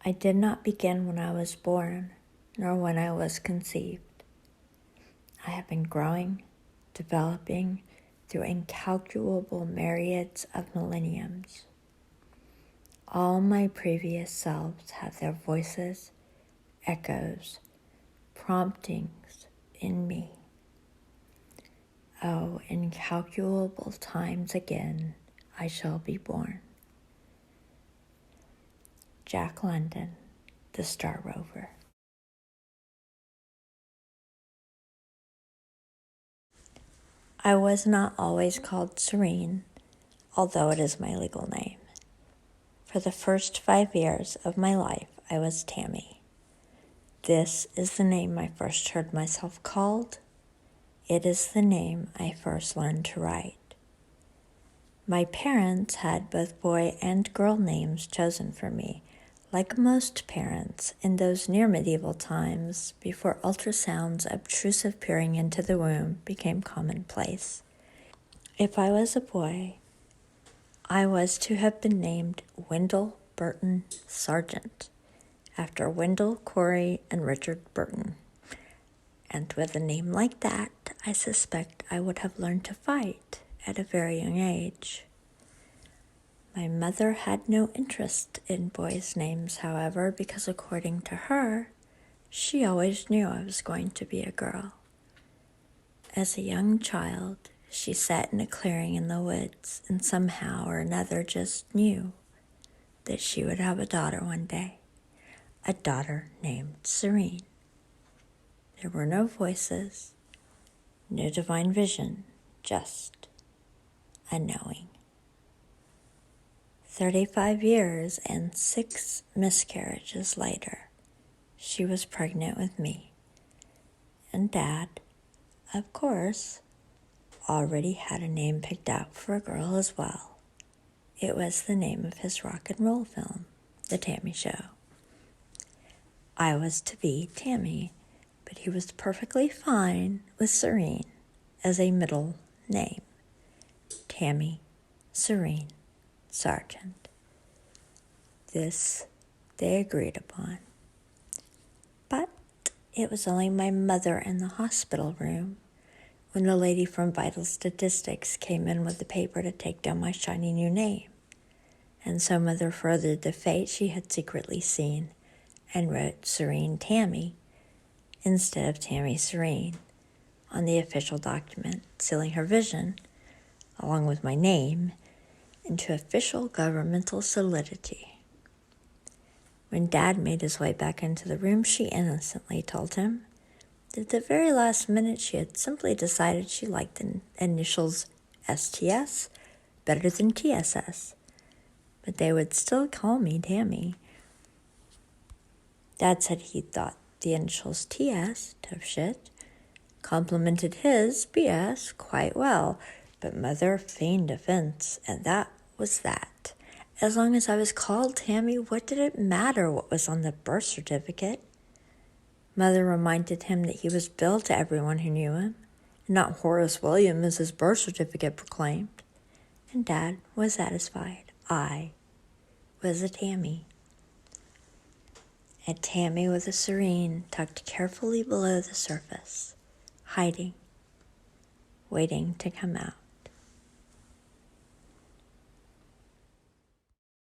I did not begin when I was born, nor when I was conceived. I have been growing, developing through incalculable myriads of millenniums. All my previous selves have their voices, echoes, promptings in me. Oh, incalculable times again I shall be born. Jack London, the Star Rover. I was not always called Serene, although it is my legal name. For the first 5 years of my life, I was Tami. This is the name I first heard myself called. It is the name I first learned to write. My parents had both boy and girl names chosen for me, like most parents in those near medieval times before ultrasound's obtrusive peering into the womb became commonplace. If I was a boy, I was to have been named Wendell Burton Sargent, after Wendell Corey and Richard Burton. And with a name like that, I suspect I would have learned to fight at a very young age. My mother had no interest in boys' names, however, because according to her, she always knew I was going to be a girl. As a young child, she sat in a clearing in the woods and somehow or another just knew that she would have a daughter one day, a daughter named Serene. There were no voices, no divine vision, just a knowing. 35 years and 6 miscarriages later, she was pregnant with me. And Dad, of course, already had a name picked out for a girl as well. It was the name of his rock and roll film, The Tami Show. I was to be Tami, but he was perfectly fine with Serene as a middle name. Tami Serene Sargent. This they agreed upon. But it was only my mother in the hospital room when the lady from Vital Statistics came in with the paper to take down my shiny new name. And so Mother furthered the fate she had secretly seen and wrote Serene Tami instead of Tami Serene on the official document, sealing her vision, along with my name, into official governmental solidity. When Dad made his way back into the room, she innocently told him that at the very last minute she had simply decided she liked the initials STS better than TSS, but they would still call me Tami. Dad said he thought the initials TS, tough shit, complimented his BS quite well, but Mother feigned offense, and that was that. As long as I was called Tami, what did it matter what was on the birth certificate? Mother reminded him that he was Bill to everyone who knew him, and not Horace William as his birth certificate proclaimed. And Dad was satisfied. I was a Tami. A Tami with a Serene tucked carefully below the surface, hiding, waiting to come out.